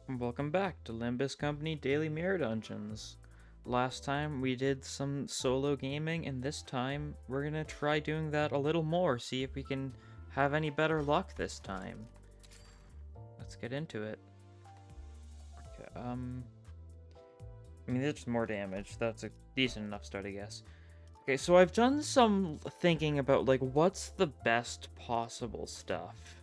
Welcome back to Limbus Company Daily Mirror Dungeons. Last time we did some solo gaming, and this time we're gonna try doing that a little more, see if we can have any better luck this time. Let's get into it. Okay, I mean, there's more damage. That's a decent enough start, I guess. Okay, so I've done some thinking about, like, what's the best possible stuff.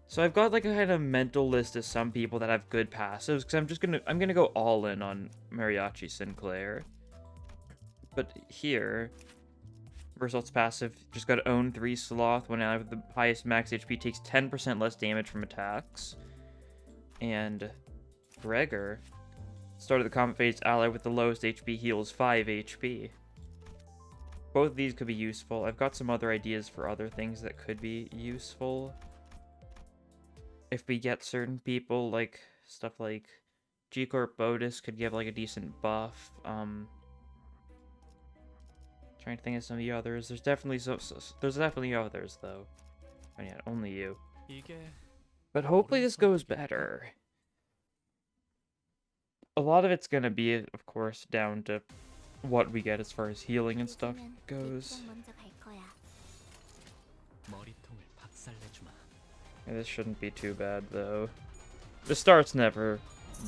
So I've got like a kind of mental list of some people that have good passives, because I'm gonna go all in on Mariachi Sinclair. But here, Versalt's passive just got own 3 sloth when ally with the highest max HP takes 10% less damage from attacks. And Gregor, start of the combat phase, ally with the lowest HP heals 5 HP. Both of these could be useful. I've got some other ideas for other things that could be useful. If we get certain people, like stuff like G-Corp Bodis could give like a decent buff. Trying to think of some of the others. There's definitely others though. And yeah, only you. But hopefully this goes better. A lot of it's gonna be, of course, down to what we get as far as healing and stuff goes. Yeah, this shouldn't be too bad, though. The start's never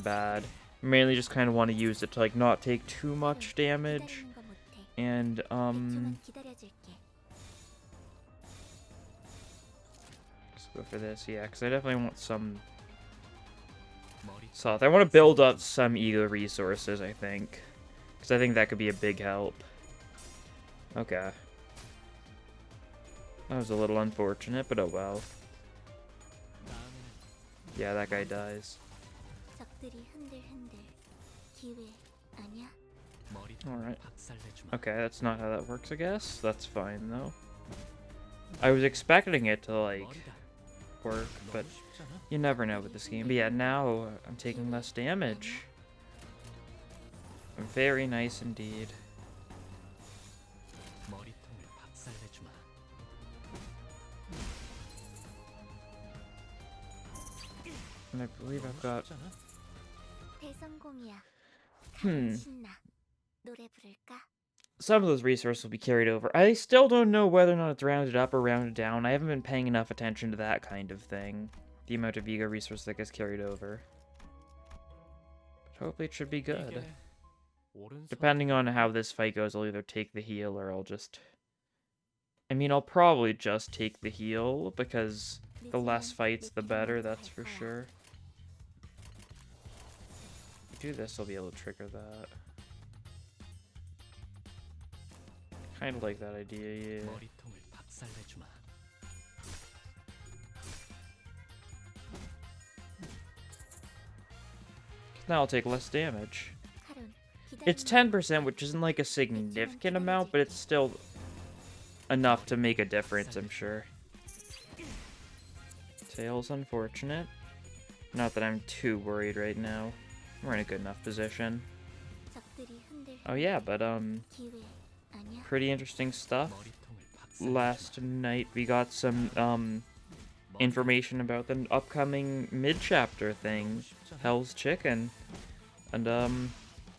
bad. Mainly just kind of want to use it to, like, not take too much damage. And, let's go for this, yeah, because I definitely want some sloth. I want to build up some ego resources, I think. Because I think that could be a big help. Okay. That was a little unfortunate, but oh well. Yeah, that guy dies. Alright. Okay, that's not how that works, I guess. That's fine, though. I was expecting it to, like, work, but you never know with this game. But yeah, now I'm taking less damage. Very nice indeed. And I believe I've got... Some of those resources will be carried over. I still don't know whether or not it's rounded up or rounded down. I haven't been paying enough attention to that kind of thing. The amount of ego resources that gets carried over. But hopefully it should be good. Depending on how this fight goes, I'll either take the heal or I'll just... I mean, I'll probably just take the heal, because the less fights, the better, that's for sure. Do this, I'll be able to trigger that. Kind of like that idea, yeah. Now I'll take less damage. It's 10%, which isn't like a significant amount, but it's still enough to make a difference, I'm sure. Tail's unfortunate. Not that I'm too worried right now. We're in a good enough position. Oh yeah, but pretty interesting stuff. Last night we got some information about the upcoming mid-chapter thing, Hell's Chicken. And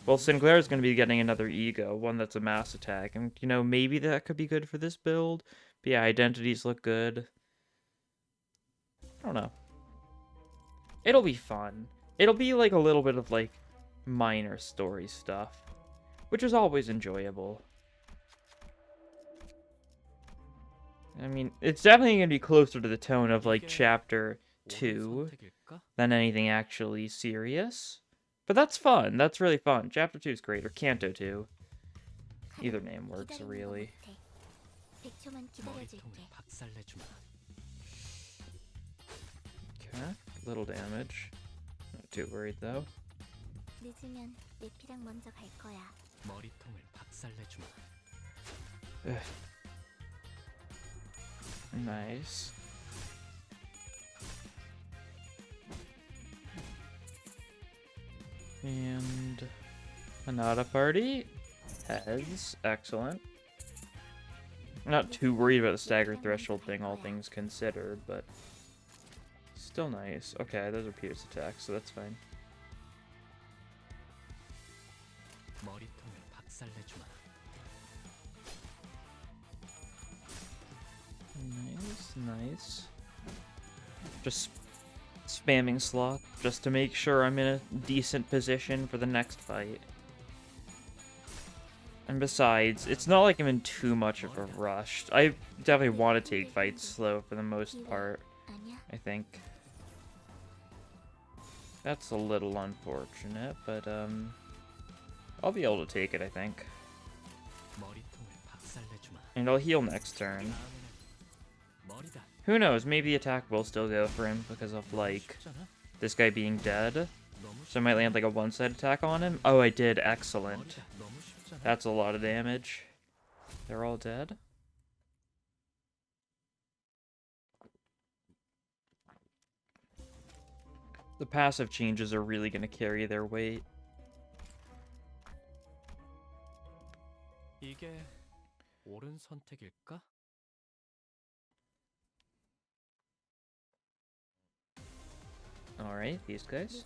well, Sinclair is going to be getting another ego, one that's a mass attack, and you know, maybe that could be good for this build. But yeah, identities look good. I don't know. It'll be fun. It'll be like a little bit of like minor story stuff, which is always enjoyable. I mean, it's definitely going to be closer to the tone of like Chapter 2 than anything actually serious. But that's fun. That's really fun. Chapter 2 is great, or Canto 2. Either name works, really. Okay, little damage. Not too worried, though. Ugh. Nice. And another party. Heads. Excellent. I'm not too worried about the stagger threshold thing, all things considered, but Still nice. Okay, those are pierce attacks, so that's fine. Nice, nice. Just spamming sloth just to make sure I'm in a decent position for the next fight. And besides, it's not like I'm in too much of a rush. I definitely want to take fights slow for the most part, I think. That's a little unfortunate, but I'll be able to take it, I think. And I'll heal next turn. Who knows, maybe the attack will still go for him because of, like, this guy being dead. So I might land, like, a one-side attack on him. Oh, I did. Excellent. That's a lot of damage. They're all dead? The passive changes are really going to carry their weight. 이게 옳은 선택일까? Alright, these guys.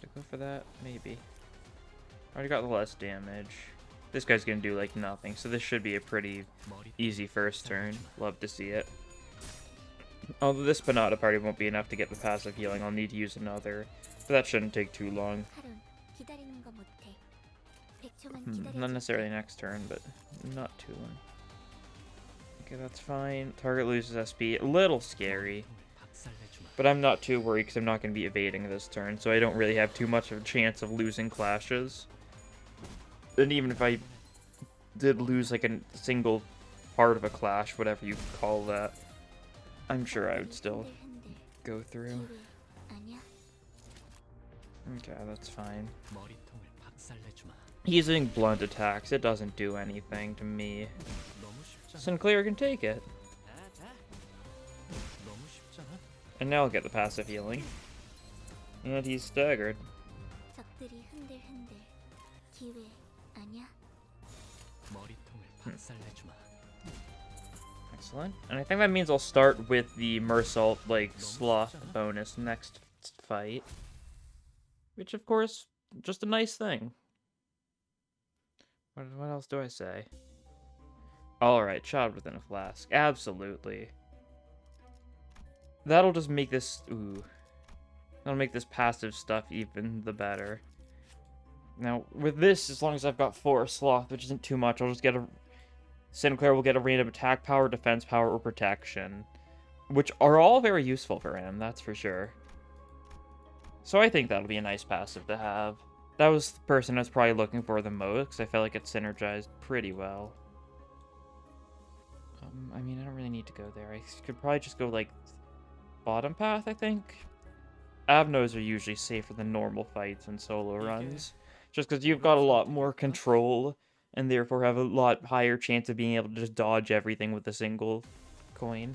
To go for that? Maybe. Already got the less damage. This guy's gonna do like nothing, so this should be a pretty easy first turn. Love to see it. Although this Panada party won't be enough to get the passive healing, I'll need to use another. But that shouldn't take too long. Not necessarily next turn, but not too long. Okay, that's fine. Target loses SP. A little scary. But I'm not too worried because I'm not going to be evading this turn, so I don't really have too much of a chance of losing clashes. And even if I did lose like a single part of a clash, whatever you call that, I'm sure I would still go through. Okay, that's fine. He's using blunt attacks. It doesn't do anything to me. Sinclair can take it. And now I'll get the passive healing. And he's staggered. Excellent. And I think that means I'll start with the Mersault, like, sloth bonus next fight. Which, of course, just a nice thing. What else do I say? Alright, child within a flask. Absolutely. That'll just make this... Ooh. That'll make this passive stuff even the better. Now, with this, as long as I've got 4 sloth, which isn't too much, I'll just get a... Sinclair will get a random attack power, defense power, or protection. Which are all very useful for him, that's for sure. So I think that'll be a nice passive to have. That was the person I was probably looking for the most, because I felt like it synergized pretty well. I mean, I don't really need to go there. I could probably just go, like, bottom path, I think. Avnos are usually safer than normal fights and solo runs. Just because you've got a lot more control, and therefore have a lot higher chance of being able to just dodge everything with a single coin.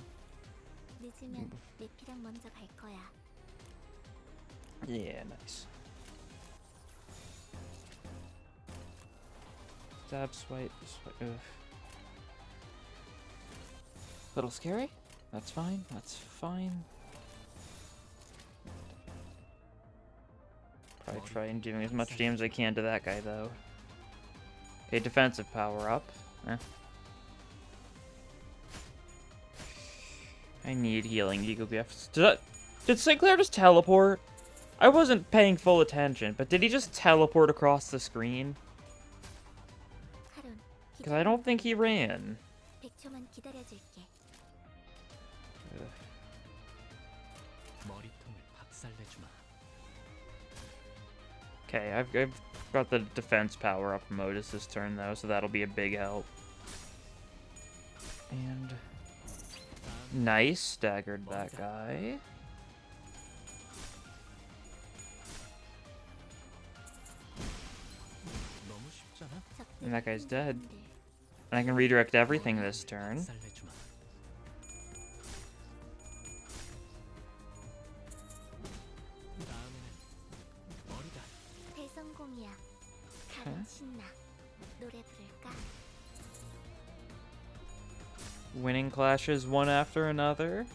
Yeah, nice. Stab, swipe, ugh. Little scary? That's fine, that's fine. Probably try and doing as much damage as I can to that guy, though. Okay, defensive power up. I need healing Eagle Gifts. Did Sinclair just teleport? I wasn't paying full attention, but did he just teleport across the screen? Because I don't think he ran. Okay, I've got the defense power up from Otis this turn, though, so that'll be a big help. And... nice, staggered that guy. And that guy's dead. And I can redirect everything this turn. Winning clashes one after another.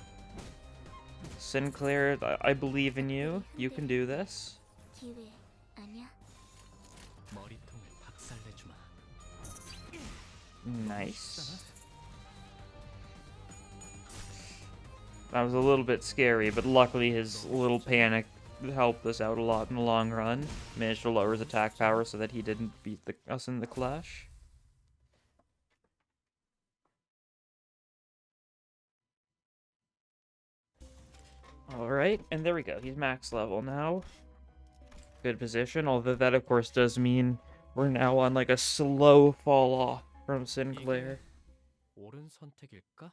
Sinclair, I believe in you. You can do this. 기회 아니야? 머리통을 박살내주마. Nice. That was a little bit scary, but luckily his little panic helped us out a lot in the long run. Managed to lower his attack power so that he didn't beat us in the clash. Alright, and there we go. He's max level now. Good position, although that of course does mean we're now on like a slow fall off from Sinclair. 옳은 선택일까?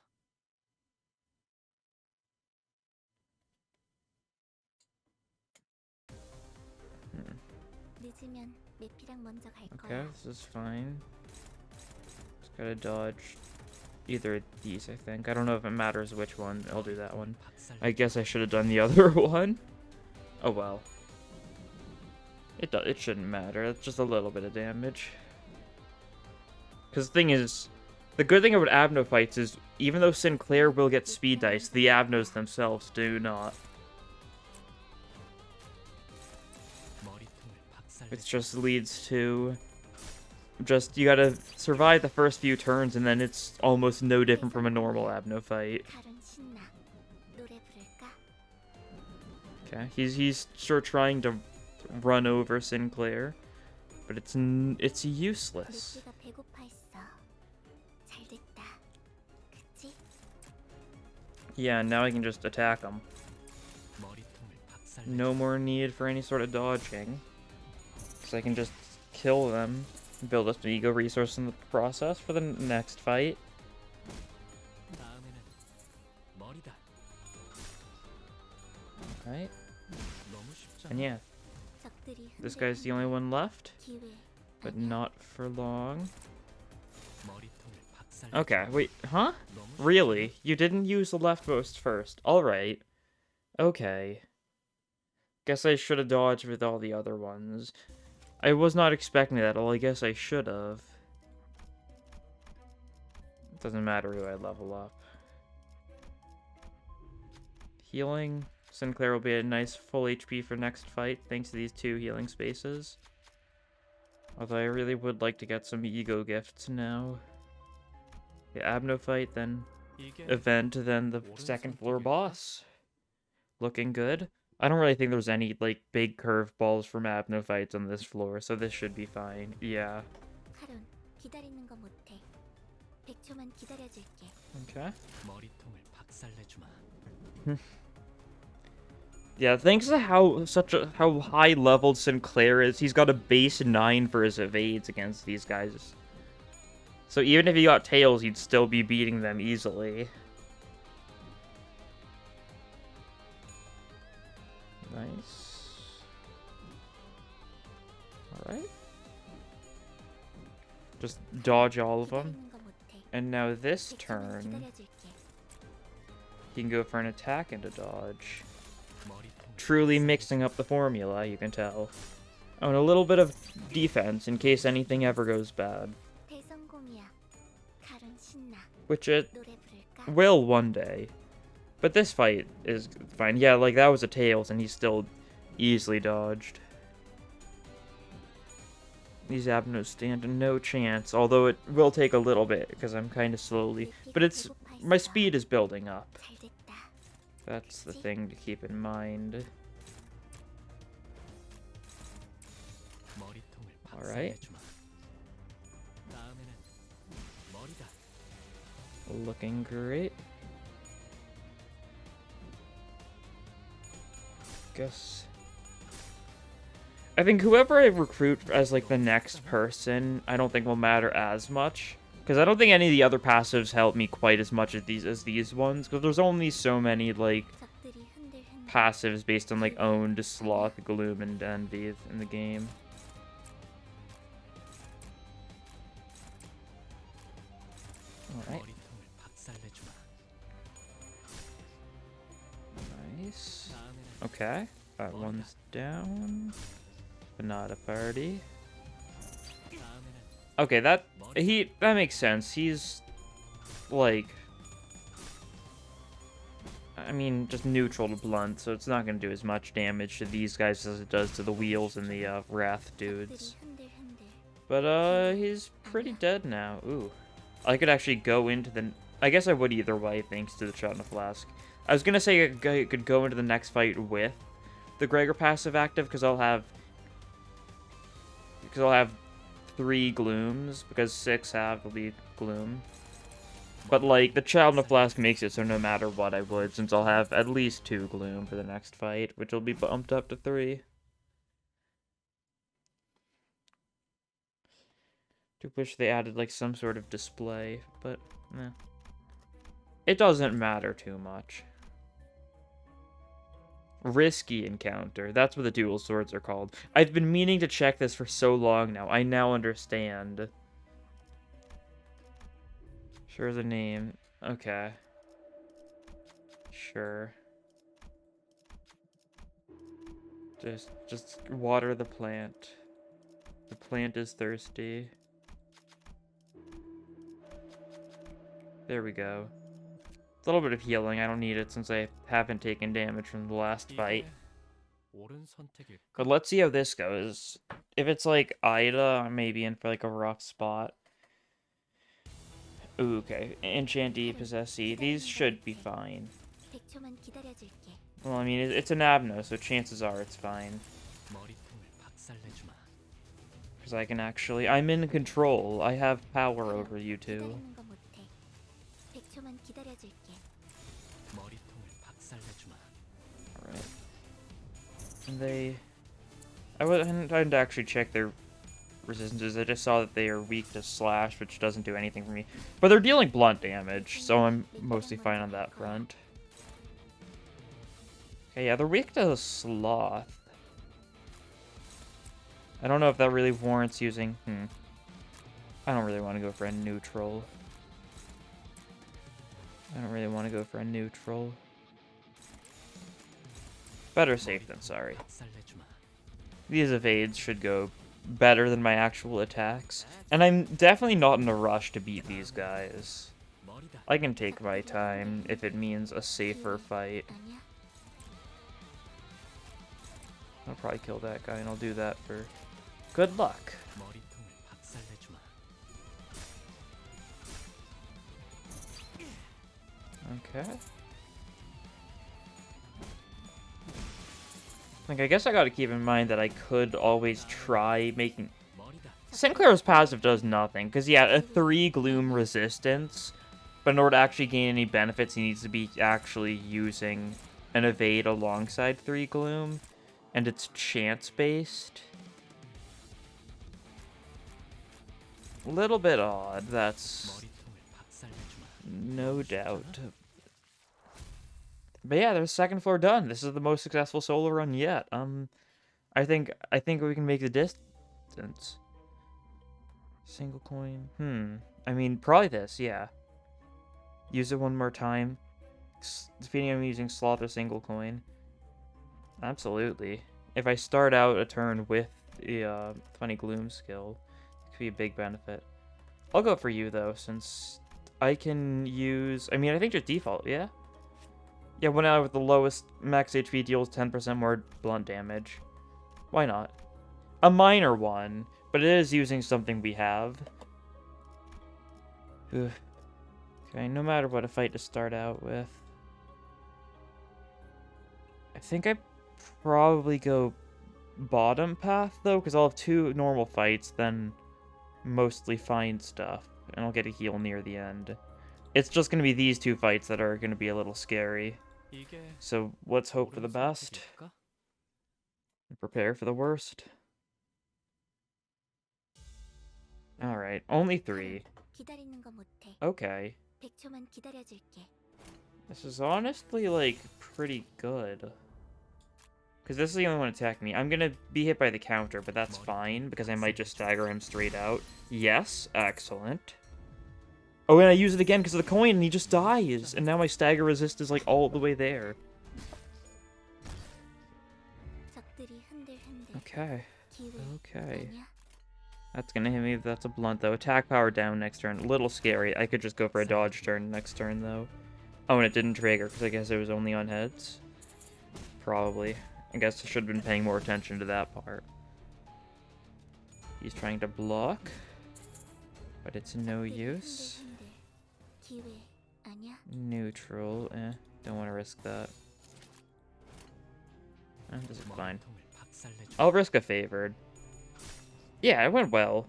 늦으면 매피랑 먼저 갈 Okay, 거야. this is fine. Just gotta dodge either of these, I think. I don't know if it matters which one. I'll do that one. I guess I should have done the other one. Oh well. It shouldn't matter. It's just a little bit of damage. Because the thing is, the good thing about Abno fights is, even though Sinclair will get speed dice, the Abnos themselves do not. It just leads to... you gotta survive the first few turns, and then it's almost no different from a normal Abno fight. 가론 신나. 노래 부를까? Okay, he's sure trying to run over Sinclair, but it's useless. 매피가 배고파 했어. 잘 됐다. 그치? Yeah, now I can just attack him. No more need for any sort of dodging. Because I can just kill them, build up an ego resource in the process for the next fight. Alright. And yeah, 적들이 this guy's the only one left, 기회 but 아니야? not for long. Okay, wait, huh? Really? You didn't use the leftmost first. Alright. Okay. Guess I should have dodged with all the other ones. I was not expecting that, well, I guess I should have. Doesn't matter who I level up. Healing. Sinclair will be a nice full HP for next fight, thanks to these 2 healing spaces. Although I really would like to get some ego gifts now. The Abno fight, then event, then the second floor boss. Looking good. I don't really think there's any, like, big curveballs from Abno fights on this floor, so this should be fine. Yeah. 카론, 기다리는 거 못해. 100초만 기다려줄게. Okay. 머리통을 박살내주마. Yeah, thanks to how high leveled Sinclair is, he's got a base 9 for his evades against these guys. So even if he got tails, he'd still be beating them easily. Nice. Alright. Just dodge all of them. 기다리는 거 못해. And now this 100초만 turn, 기다려줄게. he can go for an attack and a dodge. Truly mixing up the formula, you can tell. Oh, and a little bit of defense in case anything ever goes bad. 대성공이야. 가론 신나. Which it 노래 부를까? will one day. But this fight is fine. Yeah, like that was a tails and he still easily dodged. These Abnos stand no chance, although it will take a little bit because I'm kind of slowly. But it's my speed is building up. 잘 됐다. That's the thing to keep in mind. Alright. Looking great. Guess. I think whoever I recruit as like the next person, I don't think will matter as much. Because I don't think any of the other passives help me quite as much as these ones. Because there's only so many like 적들이 흔들흔들. passives based on like owned, sloth, gloom, and envy in the game. Alright. Nice. Okay. That one's down. But not a party. Okay, that makes sense. He's like I mean, just neutral to blunt, so it's not going to do as much damage to these guys as it does to the wheels and the wrath dudes. But he's pretty dead now. Ooh. I could actually go into the... I guess I would either way, thanks to the shot in the flask. I was gonna say I could go into the next fight with the Gregor passive active, because I'll have 3 glooms, because 6 will be gloom. But, like, the Child in the Flask makes it so no matter what I would, since I'll have at least 2 gloom for the next fight, which will be bumped up to 3. I wish they added, like, some sort of display, but, eh. It doesn't matter too much. Risky encounter. That's what the dual swords are called. I've been meaning to check this for so long now. I now understand. Sure, the name. Okay. Sure. Just water the plant. The plant is thirsty. There we go. A little bit of healing. I don't need it since I haven't taken damage from the last fight. 옳은 선택일까? But let's see how this goes. If it's like Ida, I may be in for like a rough spot. Ooh, okay. Enchantee, Possessee. These should be fine. 100초만 기다려줄게. Well, I mean, it's an Abno, so chances are it's fine. 머리통을 박살내주마. Because I can actually... I'm in control. I have power over you two. 기다리는 거 못해. 100초만 기다려줄게. 머리통을 박살내주마. Alright. And they... I didn't actually check their resistances. I just saw that they are weak to slash, which doesn't do anything for me. But they're dealing blunt damage, so I'm mostly fine on that front. Okay, yeah, they're weak to sloth. I don't know if that really warrants using... I don't really want to go for a neutral. Better safe than sorry. 박살내주마. These evades should go better than my actual attacks. And I'm definitely not in a rush to beat these guys. 머리다. I can take my time if it means a safer fight. 아니야. I'll probably kill that guy, and I'll do that for good luck. 머리통을 박살내주마. Okay. Like, I guess I gotta keep in mind that I could always try making... 머리다. Sinclair's passive does nothing, because yeah, a 3 gloom resistance, but in order to actually gain any benefits, he needs to be actually using an evade alongside 3 gloom, and it's chance-based. A little bit odd, that's 머리통을 박살내주마. no doubt. But yeah, there's second floor done. This is the most successful solo run yet. I think we can make the distance. Single coin. I mean, probably this, yeah. Use it one more time. Defeating him using sloth or single coin. Absolutely. If I start out a turn with the 20 gloom skill, it could be a big benefit. I'll go for you though, since I can use... I mean, I think just default, yeah? Yeah, one out with the lowest max HP deals 10% more blunt damage. Why not? A minor one, but it is using something we have. Ugh. Okay, no matter what a fight to start out with. I think I probably go bottom path, though, because I'll have 2 normal fights, then mostly fine stuff, and I'll get a heal near the end. It's just going to be these 2 fights that are going to be a little scary. 이게 So let's hope for the 옳은 best 선택일까? and prepare for the worst. Alright, only 3. 기다리는 거 못해. Okay. 100초만 기다려줄게. This is honestly, like, pretty good. Because this is the only one attacking me. I'm gonna be hit by the counter, but that's fine, because I might just stagger him straight out. Yes, excellent. Oh, and I use it again because of the coin, and he just dies. And now my stagger resist is, like, all the way there. 적들이 흔들흔들. Okay. 기회. Okay. 아니야. That's gonna hit me if that's a blunt, though. Attack power down next turn. A little scary. I could just go for a dodge turn next turn, though. Oh, and it didn't trigger, because I guess it was only on heads. Probably. I guess I should have been paying more attention to that part. He's trying to block, but it's no use. 기회 아니야? Neutral, don't want to risk that. This is fine. 머리통을 박살내주마. I'll risk a favored. Yeah, it went well.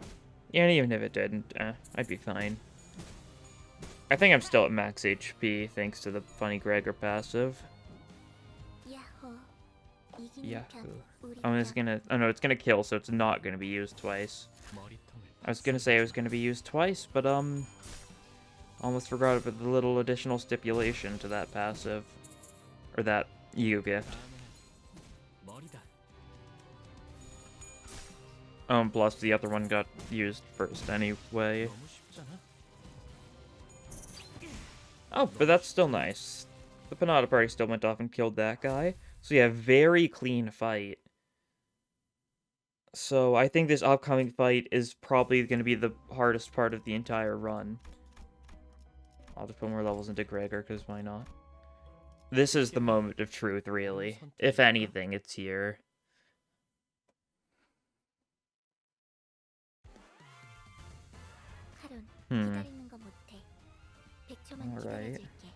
And even if it didn't, I'd be fine. I think I'm still at max HP, thanks to the funny Gregor passive. 야호. 이기는 Yahoo. 편 우리 Oh, and it's gonna... Oh, no, it's gonna kill, so it's not gonna be used twice. 머리통을 I was gonna say it was gonna be used twice, but, almost forgot about the little additional stipulation to that passive. Or that EU gift. 머리다. Plus the other one got used first anyway. 너무 쉽잖아. Oh, but that's still nice. The Panada Party still went off and killed that guy. So yeah, very clean fight. So I think this upcoming fight is probably going to be the hardest part of the entire run. I'll just put more levels into Gregor, because why not? This is the moment of truth, really. If anything, it's here. 하룬 Hmm. 기다리는 거 못해. 100초만 Alright. 기다려줄게.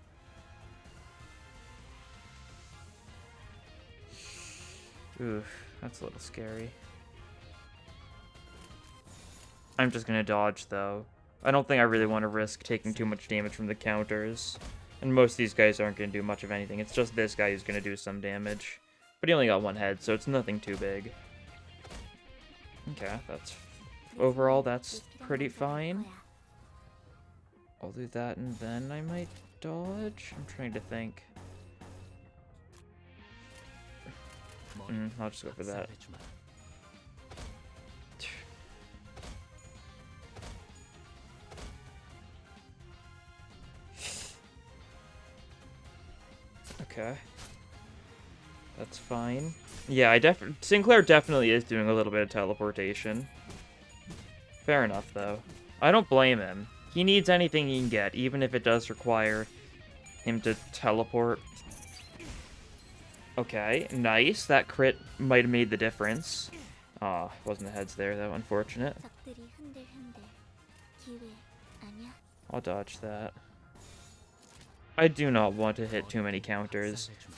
Oof, that's a little scary. I'm just gonna dodge, though. I don't think I really want to risk taking too much damage from the counters. And most of these guys aren't gonna do much of anything. It's just this guy who's gonna do some damage. But he only got one head, so it's nothing too big. Okay, that's... Overall, that's pretty fine. I'll do that, and then I might dodge? I'm trying to think. I'll just go for that. 박살내주마. Okay. That's fine. Yeah, Sinclair definitely is doing a little bit of teleportation. Fair enough, though. I don't blame him. He needs anything he can get, even if it does require him to teleport. Okay, nice. That crit might have made the difference. Ah, wasn't the heads there, though. Unfortunate. 적들이 흔들흔들. 기회 아니야? I'll dodge that. I do not want to hit too many counters. 박살내주마.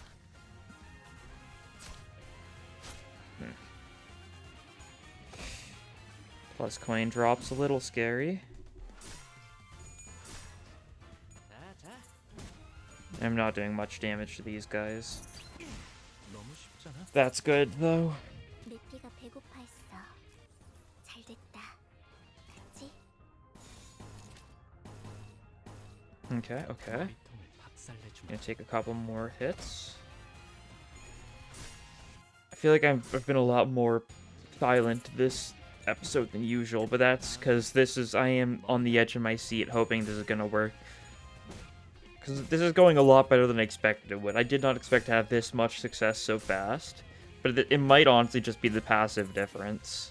Plus coin drops a little scary. 자, 자. I'm not doing much damage to these guys. 너무 쉽잖아. That's good, though. 내 피가 배고파했어. 잘 됐다. 그치? Okay, okay. 머리통을 박살내주마. Gonna take a couple more hits. I feel like I've been a lot more silent this episode than usual, but that's because I am on the edge of my seat hoping this is gonna work. Because this is going a lot better than I expected it would. I did not expect to have this much success so fast, but it might honestly just be the passive difference.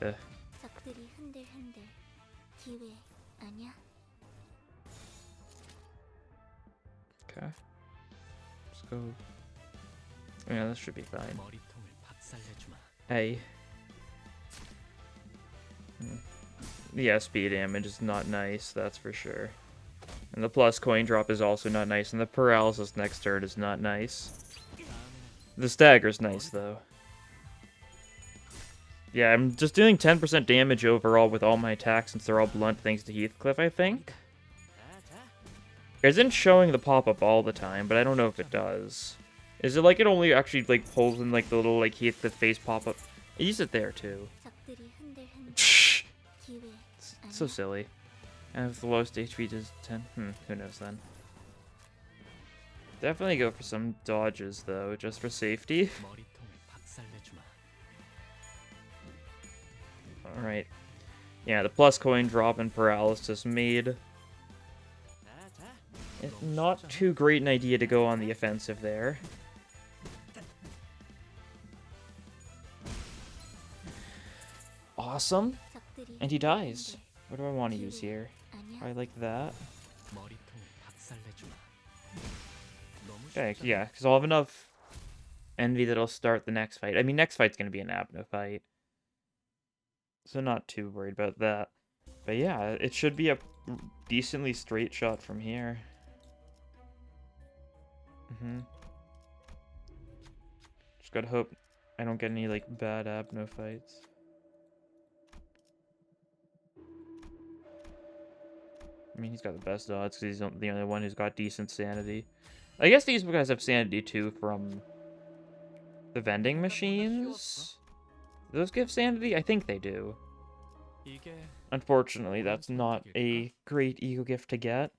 적들이 흔들흔들. 기회 아니야? Okay. Let's go. Yeah, this should be fine. 머리통을 박살내주마. Hey. The SP damage is not nice, that's for sure. And the plus coin drop is also not nice, and the paralysis next turn is not nice. The stagger's nice, though. Yeah, I'm just doing 10% damage overall with all my attacks since they're all blunt thanks to Heathcliff, I think. 자, 자. It isn't showing the pop-up all the time, but I don't know if it does. Is it like it only actually like pulls in like the little like Heathcliff face pop-up? I use it there too. 적들이 흔들흔들. It's 기회 so silly. And if the lowest HP is 10, who knows then. Definitely go for some dodges though, just for safety. 머리통을 박살내주마. Alright. Yeah, the plus coin drop and paralysis made 자, 자. it not too great an idea to go on the offensive there. Awesome. 적들이 And he dies. What do I want to use here? 아니야? I like that. 머리통을 박살내주마. Okay, yeah, because I'll have enough envy that I'll start the next fight. I mean, next fight's gonna be an Abno fight, so not too worried about that. But yeah, it should be a decently straight shot from here. Just gotta hope I don't get any, like, bad Abno fights. I mean, he's got the best odds because he's the only one who's got decent sanity. I guess these guys have sanity too from the vending machines. Do those give sanity? I think they do. Unfortunately, that's not a great ego gift to get.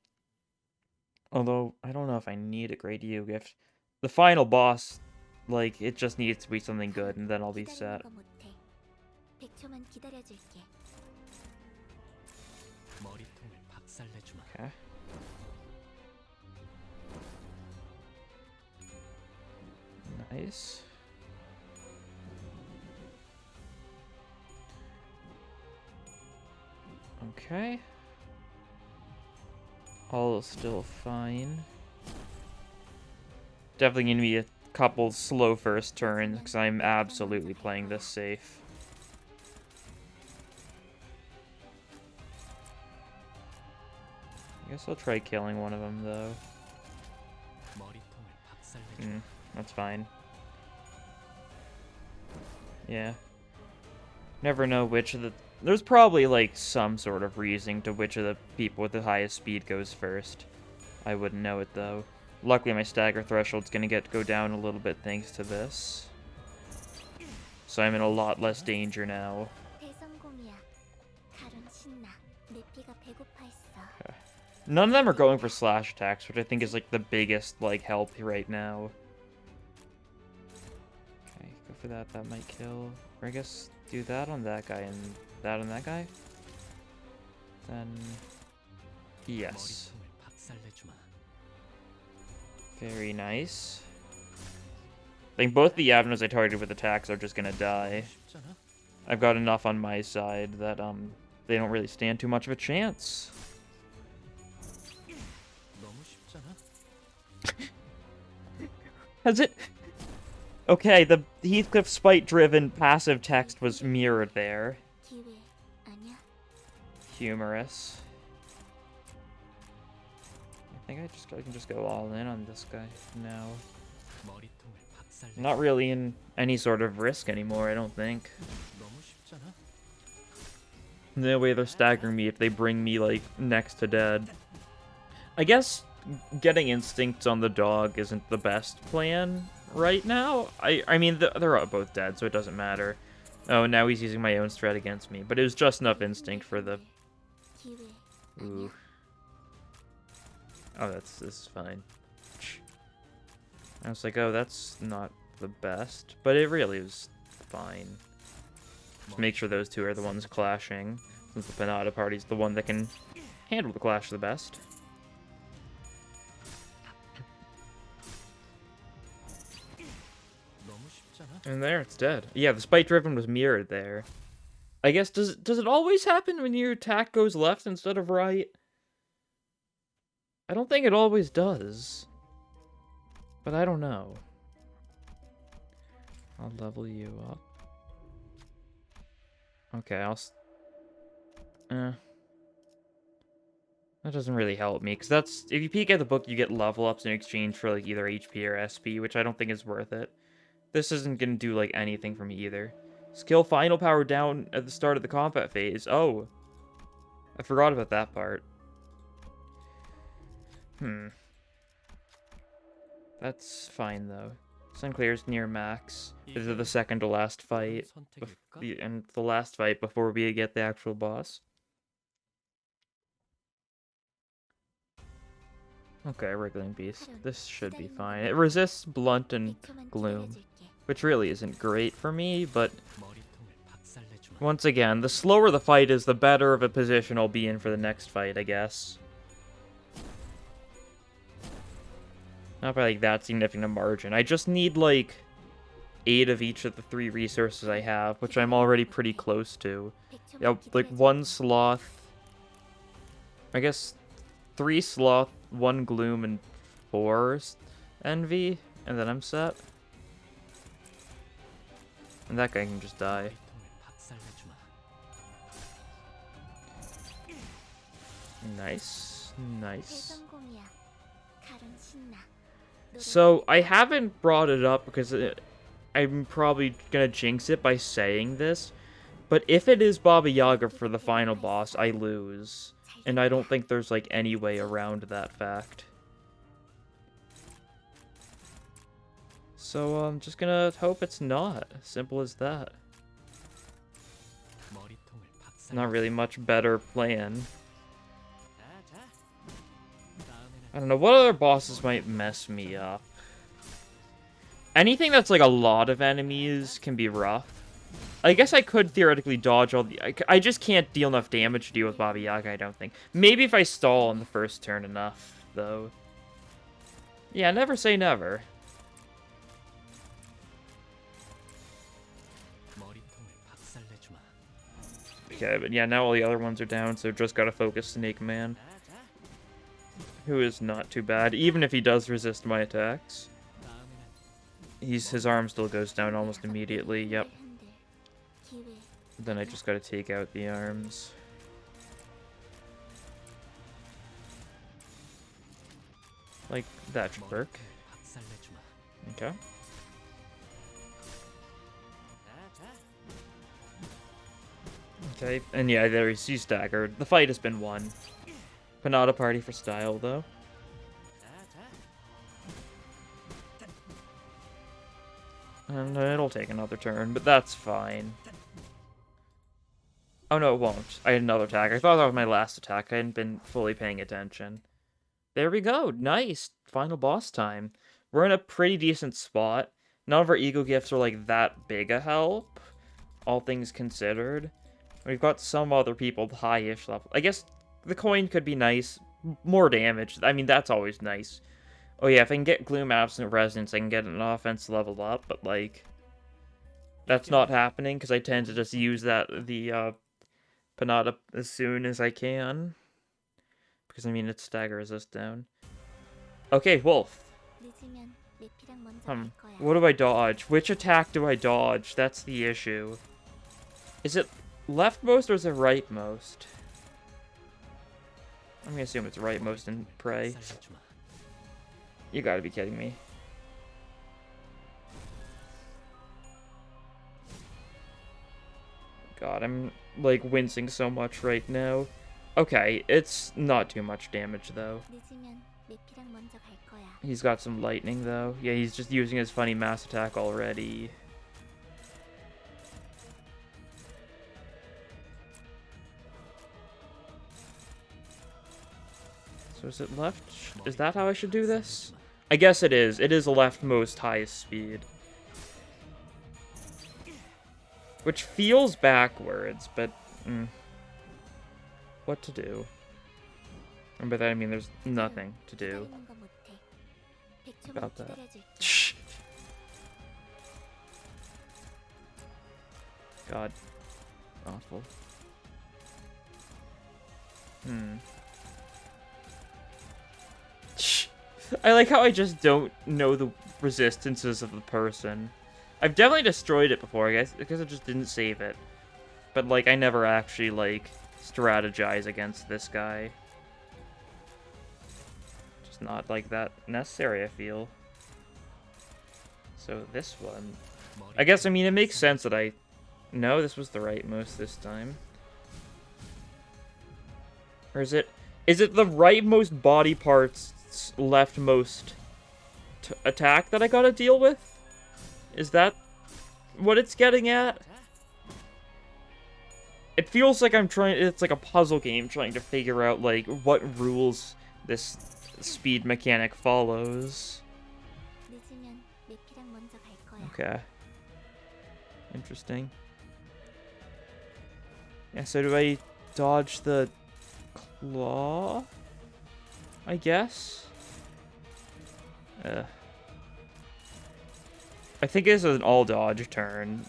Although, I don't know if I need a great ego gift. The final boss, like, it just needs to be something good, and then I'll be set. Okay. Nice. Okay. All is still fine. Definitely gonna be a couple slow first turns, because I'm absolutely playing this safe. I guess I'll try killing one of them, though. That's fine. Yeah. Never know which of the... There's probably, like, some sort of reasoning to which of the people with the highest speed goes first. I wouldn't know it, though. Luckily, my stagger threshold's gonna go down a little bit thanks to this. So I'm in a lot less danger now. None of them are going for slash attacks, which I think is, like, the biggest, like, help right now. Okay, go for that. That might kill. Or I guess do that on that guy and that on that guy. Then... yes. Very nice. I think both the Avnos I targeted with attacks are just gonna die. I've got enough on my side that, they don't really stand too much of a chance. Has it... Okay, the Heathcliff Spite-driven passive text was mirrored there. Humorous. I think I can just go all in on this guy now. I'm not really in any sort of risk anymore, I don't think. No way they're staggering me if they bring me, like, next to dead. I guess getting instincts on the dog isn't the best plan right now. I mean, they're both dead, so it doesn't matter. Oh, now he's using my own strat against me, but it was just enough instinct for the... Ooh. Oh, this is fine. I was like, oh, that's not the best, but it really was fine. Just make sure those two are the ones clashing, since the Panada party's the one that can handle the clash the best. And there, it's dead. Yeah, the spite driven was mirrored there. I guess, does it always happen when your attack goes left instead of right? I don't think it always does. But I don't know. I'll level you up. Okay, that doesn't really help me, because that's... If you peek at the book, you get level ups in exchange for, like, either HP or SP, which I don't think is worth it. This isn't gonna do, like, anything for me either. Skill final power down at the start of the combat phase. Oh. I forgot about that part. That's fine, though. Sinclair's near max. This is the second to last fight. And the last fight before we get the actual boss. Okay, Wriggling Beast. This should be fine. It resists Blunt and Gloom, which really isn't great for me, but once again, the slower the fight is, the better of a position I'll be in for the next fight, I guess. Not by, like, that significant a margin. I just need, like, 8 of each of the 3 resources I have, which I'm already pretty close to. Yeah, like, 1 Sloth. I guess 3 Sloth, 1 Gloom, and Poor Envy, and then I'm set. And that guy can just die. 박살내주마. Nice. Nice. 대성공이야. 칼은 신나. So, I haven't brought it up because I'm probably gonna jinx it by saying this, but if it is Baba Yaga for the final boss, I lose. And I don't think there's, like, any way around that fact. So, I'm just gonna hope it's not. Simple as that. 머리통을 박살. Not really much better plan. 자, 다음에는 I don't know, what other bosses might mess me up? Anything that's, like, a lot of enemies can be rough. I guess I could theoretically dodge all the... I just can't deal enough damage to deal with Baba Yaga, I don't think. Maybe if I stall on the first turn enough, though. Yeah, never say never. 머리통을 박살내주마. Okay, but yeah, now all the other ones are down, so just gotta focus Snake Man. 자, Who is not too bad, even if he does resist my attacks. 다음에는 His arm still goes down almost immediately, yep. 기회. Then I just gotta take out the arms. Like, that should work. 머리통을 박살내주마. Okay. 자, Okay, and yeah, there he's staggered. The fight has been won. But not a party for style, though. 자. And it'll take another turn, but that's fine. Oh no, it won't. I had another attack. I thought that was my last attack. I hadn't been fully paying attention. There we go. Nice. Final boss time. We're in a pretty decent spot. None of our ego gifts are like that big a help, all things considered. We've got some other people high-ish level. I guess the coin could be nice. More damage. I mean, that's always nice. Oh yeah, if I can get Gloom Absent Resonance, I can get an offense leveled up, but like... That's not happening, because I tend to just use the Panada as soon as I can. Because, I mean, it's stagger resist down. Okay, Wolf. 늦으면 내피랑 먼저 갈 거야. What do I dodge? Which attack do I dodge? That's the issue. Is it leftmost or is it rightmost? I'm gonna assume it's rightmost and pray. 박살내주마. You gotta be kidding me. God, I'm, like, wincing so much right now. Okay, it's not too much damage, though. 늦으면 내피랑 먼저 갈 거야. He's got some lightning, though. Yeah, he's just using his funny mass attack already. So is it left? Is that how I should do this? I guess it is. It is the leftmost highest speed. Which feels backwards, but... what to do? And by that I mean there's nothing to do 기다리는 거 못해. 100초만 about that. 기다려줄게. Shh. God. Awful. Shh. I like how I just don't know the resistances of the person. I've definitely destroyed it before, I guess, because I just didn't save it. But, like, I never actually, like, strategize against this guy. Just not, like, that necessary, I feel. So, this one... I guess, I mean, it makes sense that I... No, this was the rightmost this time. Or is it... Is it the rightmost body part's leftmost attack that I gotta deal with? Is that what it's getting at? It feels like I'm trying... It's like a puzzle game trying to figure out, like, what rules this speed mechanic follows. 늦으면 내피랑 먼저 갈 거야. Okay. Interesting. Yeah, so do I dodge the claw? I guess? I think this is an all-dodge turn.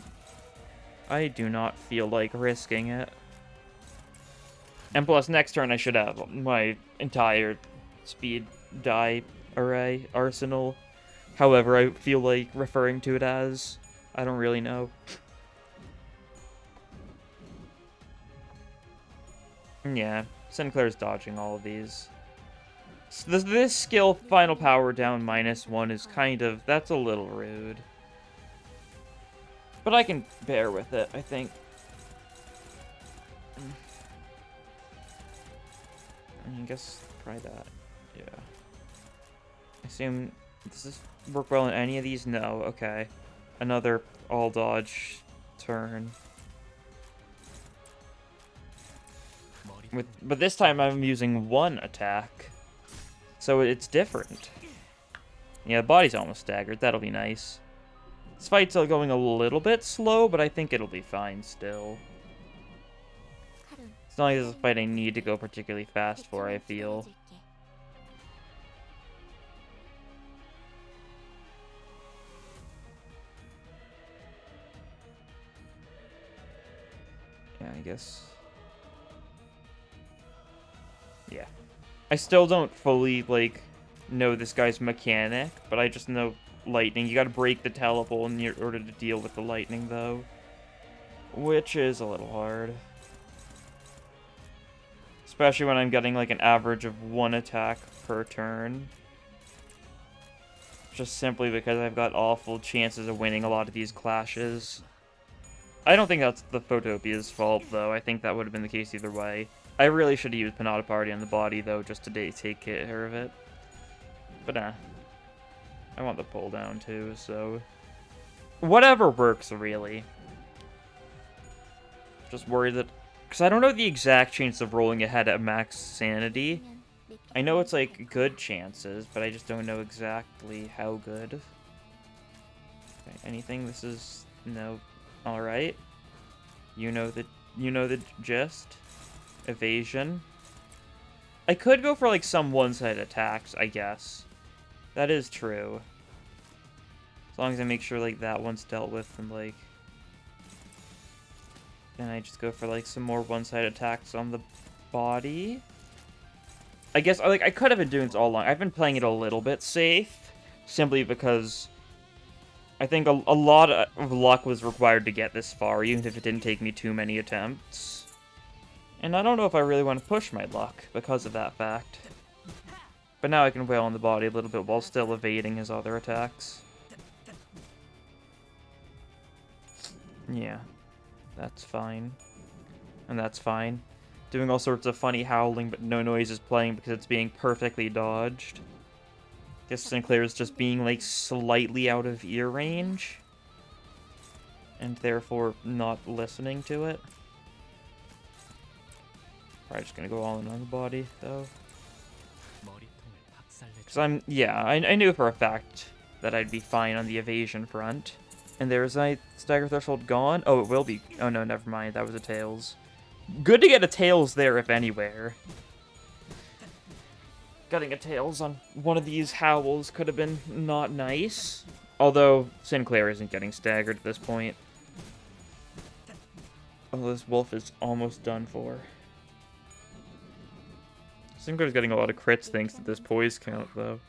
I do not feel like risking it. And plus, next turn I should have my entire speed die array, arsenal. However, I feel like referring to it as. I don't really know. Yeah, Sinclair's dodging all of these. So this skill, final power down -1, is kind of... That's a little rude. But I can bear with it, I think. I guess try that. Yeah. I assume... Does this work well in any of these? No. Okay. Another all dodge turn. But this time I'm using one attack. So it's different. Yeah, the body's almost staggered. That'll be nice. This fight's going a little bit slow, but I think it'll be fine still. It's not like this is a fight I need to go particularly fast for, I feel. Yeah, I guess. Yeah. I still don't fully, like, know this guy's mechanic, but I just know lightning. You gotta break the teleport in order to deal with the lightning, though. Which is a little hard. Especially when I'm getting, like, an average of 1 attack per turn. Just simply because I've got awful chances of winning a lot of these clashes. I don't think that's the Photopia's fault, though. I think that would have been the case either way. I really should have used Panada Party on the body, though, just to take care of it. But nah. I want the pull down, too, so... Whatever works, really. Just worried that... Because I don't know the exact chance of rolling ahead at max sanity. I know it's, like, good chances, but I just don't know exactly how good. Okay, anything? This is... No. Alright. You know the gist. Evasion. I could go for, like, some one-sided attacks, I guess. That is true. As long as I make sure, like, that one's dealt with and, like... Then I just go for, like, some more one-sided attacks on the body. I guess, like, I could have been doing this all along. I've been playing it a little bit safe, simply because I think a lot of luck was required to get this far, even if it didn't take me too many attempts. And I don't know if I really want to push my luck because of that fact. But now I can wail on the body a little bit while still evading his other attacks. Yeah. That's fine. And that's fine. Doing all sorts of funny howling, but no noise is playing because it's being perfectly dodged. Guess Sinclair is just being, like, slightly out of ear range. And therefore not listening to it. Probably just gonna go all in on the body, though. Because I knew for a fact that I'd be fine on the evasion front. And there's my stagger threshold gone. Oh, it will be. Oh, no, never mind. That was a Tails. Good to get a Tails there, if anywhere. Getting a Tails on one of these howls could have been not nice. Although, Sinclair isn't getting staggered at this point. Oh, this wolf is almost done for. Sinclair's getting a lot of crits thanks to this poise count, though.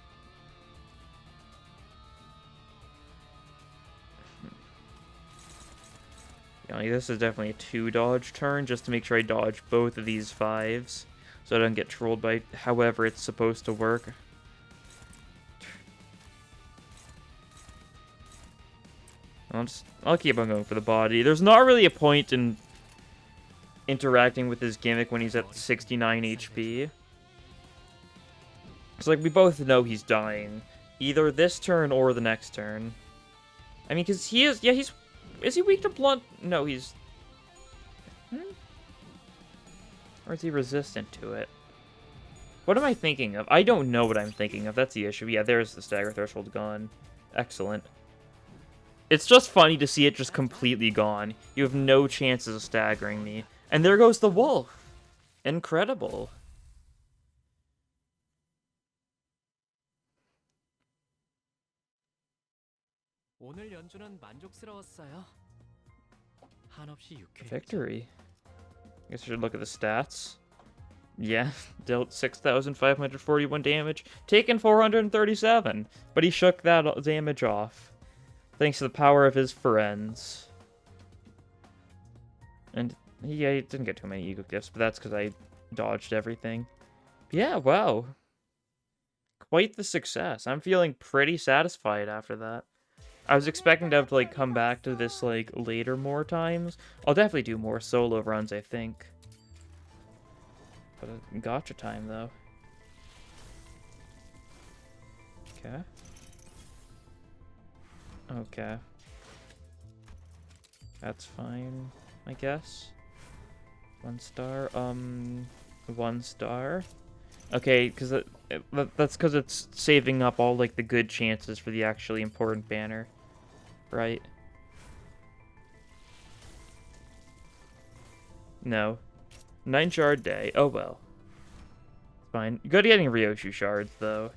Yeah, this is definitely a 2-dodge turn, just to make sure I dodge both of these 5s, so I don't get trolled by however it's supposed to work. I'll keep on going for the body. There's not really a point in interacting with his gimmick when he's at 69 HP. It's like, we both know he's dying. Either this turn or the next turn. I mean, because he is... Yeah, he's... Is he weak to blunt? No, he's... Or is he resistant to it? What am I thinking of? I don't know what I'm thinking of. That's the issue. Yeah, there's the stagger threshold gone. Excellent. It's just funny to see it just completely gone. You have no chances of staggering me. And there goes the wolf. Incredible. 오늘 연주는 만족스러웠어요. 한없이 유쾌했죠. Victory. I guess I should look at the stats. Yeah, dealt 6,541 damage, taken 437, but he shook that damage off, thanks to the power of his friends. And yeah, he didn't get too many ego gifts, but that's because I dodged everything. Yeah, wow. Quite the success. I'm feeling pretty satisfied after that. I was expecting to have to, like, come back to this, like, later more times. I'll definitely do more solo runs, I think. But gotcha time, though. Okay. Okay. That's fine, I guess. 1 star. 1 star. Okay, because that's because it's saving up all, like, the good chances for the actually important banner. Right? No. 9 shard day. Oh, well. Fine. Good getting Ryoshu shards, though.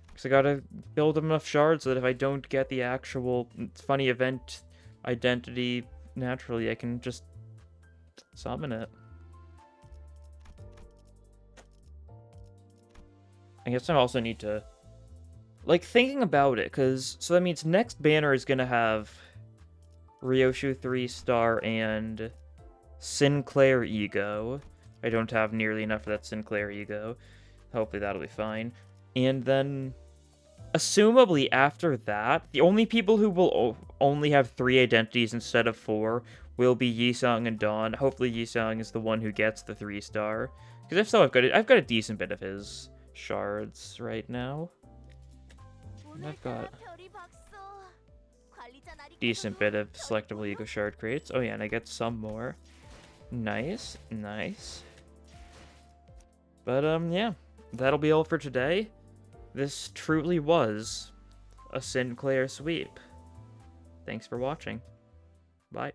Because I gotta build enough shards so that if I don't get the actual funny event identity naturally, I can just summon it. I guess I also need to... Like, thinking about it, because... So that means next banner is gonna have Ryoshu 3-star and Sinclair Ego. I don't have nearly enough for that Sinclair Ego. Hopefully that'll be fine. And then, assumably after that, the only people who will only have 3 identities instead of 4 will be Yisung and Dawn. Hopefully Yisung is the one who gets the 3-star. Because if so, I've got a decent bit of his shards right now. And I've got decent bit of selectable ego shard crates. Oh yeah, and I get some more. Nice, nice. But yeah, that'll be all for today. This truly was a Sinclair sweep. Thanks for watching. Bye.